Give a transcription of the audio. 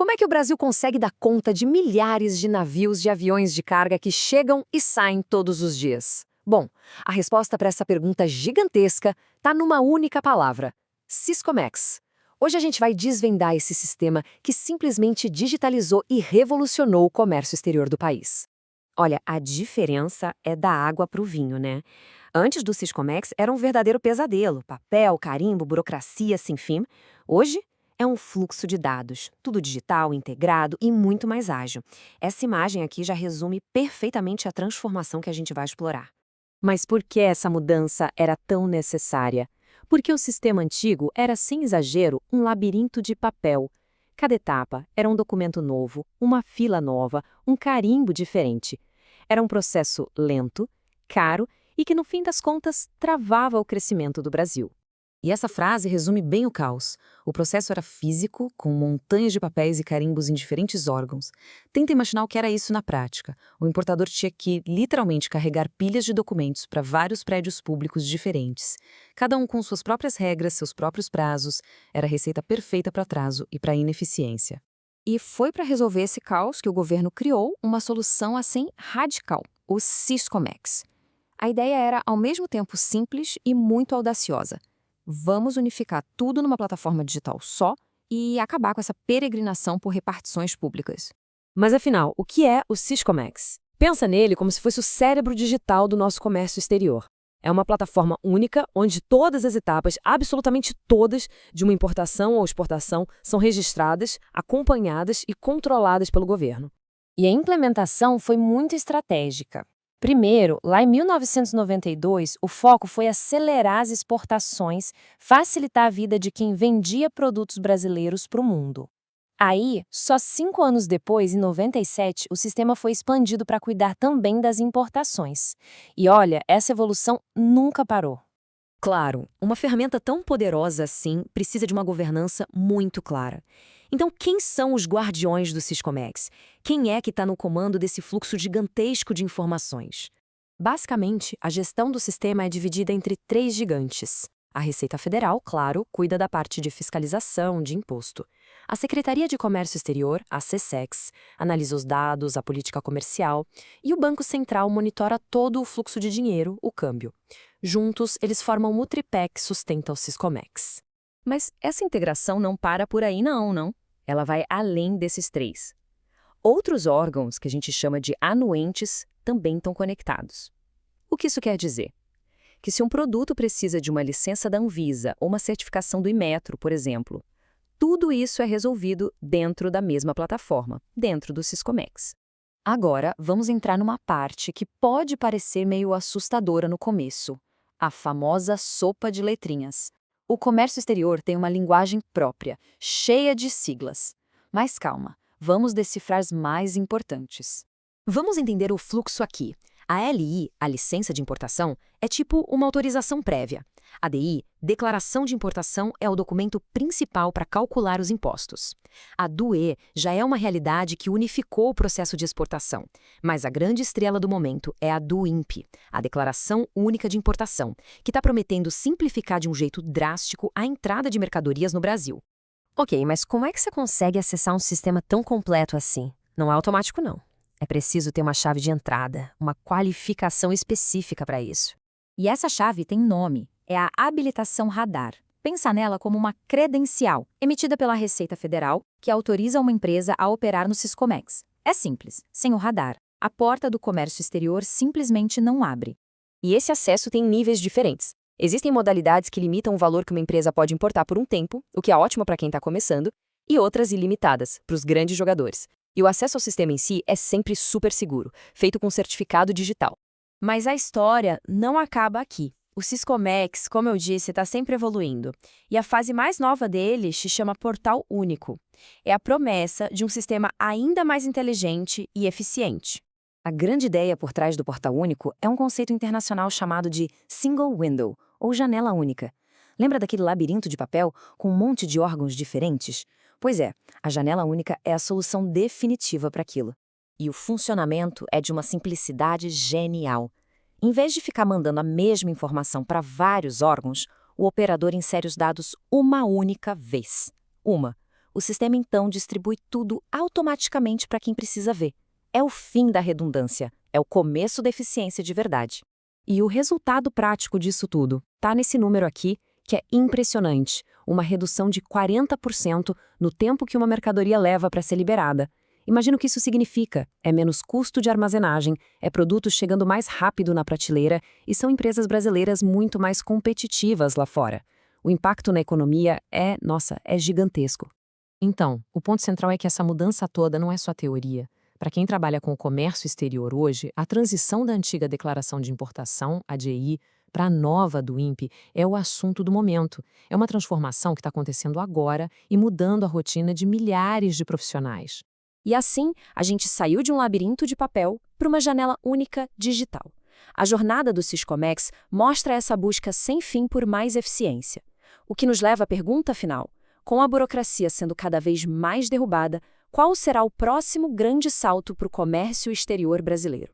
Como é que o Brasil consegue dar conta de milhares de navios de aviões de carga que chegam e saem todos os dias? Bom, a resposta para essa pergunta gigantesca está numa única palavra: Siscomex. Hoje a gente vai desvendar esse sistema que simplesmente digitalizou e revolucionou o comércio exterior do país. Olha, a diferença é da água para o vinho, né? Antes do Siscomex era um verdadeiro pesadelo, papel, carimbo, burocracia sem fim. Hoje é um fluxo de dados, tudo digital, integrado e muito mais ágil. Essa imagem aqui já resume perfeitamente a transformação que a gente vai explorar. Mas por que essa mudança era tão necessária? Porque o sistema antigo era, sem exagero, um labirinto de papel. Cada etapa era um documento novo, uma fila nova, um carimbo diferente. Era um processo lento, caro e que, no fim das contas, travava o crescimento do Brasil. E essa frase resume bem o caos. O processo era físico, com montanhas de papéis e carimbos em diferentes órgãos. Tenta imaginar o que era isso na prática. O importador tinha que, literalmente, carregar pilhas de documentos para vários prédios públicos diferentes. Cada um com suas próprias regras, seus próprios prazos. Era a receita perfeita para atraso e para ineficiência. E foi para resolver esse caos que o governo criou uma solução assim radical, o Siscomex. A ideia era, ao mesmo tempo, simples e muito audaciosa. Vamos unificar tudo numa plataforma digital só e acabar com essa peregrinação por repartições públicas. Mas afinal, o que é o Siscomex? Pensa nele como se fosse o cérebro digital do nosso comércio exterior. É uma plataforma única onde todas as etapas, absolutamente todas, de uma importação ou exportação são registradas, acompanhadas e controladas pelo governo. E a implementação foi muito estratégica. Primeiro, lá em 1992, o foco foi acelerar as exportações, facilitar a vida de quem vendia produtos brasileiros para o mundo. Aí, só 5 anos depois, em 97, o sistema foi expandido para cuidar também das importações. E olha, essa evolução nunca parou. Claro, uma ferramenta tão poderosa assim precisa de uma governança muito clara. Então, quem são os guardiões do Siscomex? Quem é que está no comando desse fluxo gigantesco de informações? Basicamente, a gestão do sistema é dividida entre 3 gigantes. A Receita Federal, claro, cuida da parte de fiscalização, de imposto. A Secretaria de Comércio Exterior, a SECEX, analisa os dados, a política comercial. E o Banco Central monitora todo o fluxo de dinheiro, o câmbio. Juntos, eles formam o tripé que sustenta o Siscomex. Mas essa integração não para por aí não. Ela vai além desses 3. Outros órgãos, que a gente chama de anuentes, também estão conectados. O que isso quer dizer? Que se um produto precisa de uma licença da Anvisa ou uma certificação do Inmetro, por exemplo, tudo isso é resolvido dentro da mesma plataforma, dentro do Siscomex. Agora, vamos entrar numa parte que pode parecer meio assustadora no começo: a famosa sopa de letrinhas. O comércio exterior tem uma linguagem própria, cheia de siglas. Mas calma, vamos decifrar as mais importantes. Vamos entender o fluxo aqui. A LI, a licença de importação, é tipo uma autorização prévia. A DI, declaração de importação, é o documento principal para calcular os impostos. A DUE já é uma realidade que unificou o processo de exportação. Mas a grande estrela do momento é a DUIMP, a Declaração Única de Importação, que está prometendo simplificar de um jeito drástico a entrada de mercadorias no Brasil. Ok, mas como é que você consegue acessar um sistema tão completo assim? Não é automático, não. É preciso ter uma chave de entrada, uma qualificação específica para isso. E essa chave tem nome, é a habilitação radar. Pensa nela como uma credencial, emitida pela Receita Federal, que autoriza uma empresa a operar no Siscomex. É simples, sem o radar, a porta do comércio exterior simplesmente não abre. E esse acesso tem níveis diferentes. Existem modalidades que limitam o valor que uma empresa pode importar por um tempo, o que é ótimo para quem está começando, e outras ilimitadas, para os grandes jogadores. E o acesso ao sistema em si é sempre super seguro, feito com certificado digital. Mas a história não acaba aqui. O Siscomex, como eu disse, está sempre evoluindo. E a fase mais nova dele se chama Portal Único. É a promessa de um sistema ainda mais inteligente e eficiente. A grande ideia por trás do Portal Único é um conceito internacional chamado de Single Window, ou janela única. Lembra daquele labirinto de papel com um monte de órgãos diferentes? Pois é, a janela única é a solução definitiva para aquilo. E o funcionamento é de uma simplicidade genial. Em vez de ficar mandando a mesma informação para vários órgãos, o operador insere os dados uma única vez. O sistema então distribui tudo automaticamente para quem precisa ver. É o fim da redundância, é o começo da eficiência de verdade. E o resultado prático disso tudo está nesse número aqui, que é impressionante, uma redução de 40% no tempo que uma mercadoria leva para ser liberada. Imagina o que isso significa. É menos custo de armazenagem, é produto chegando mais rápido na prateleira e são empresas brasileiras muito mais competitivas lá fora. O impacto na economia é gigantesco. Então, o ponto central é que essa mudança toda não é só teoria. Para quem trabalha com o comércio exterior hoje, a transição da antiga declaração de importação, a DI, para a nova do INPE é o assunto do momento. É uma transformação que está acontecendo agora e mudando a rotina de milhares de profissionais. E assim, a gente saiu de um labirinto de papel para uma janela única digital. A jornada do Siscomex mostra essa busca sem fim por mais eficiência. O que nos leva à pergunta final: com a burocracia sendo cada vez mais derrubada, qual será o próximo grande salto para o comércio exterior brasileiro?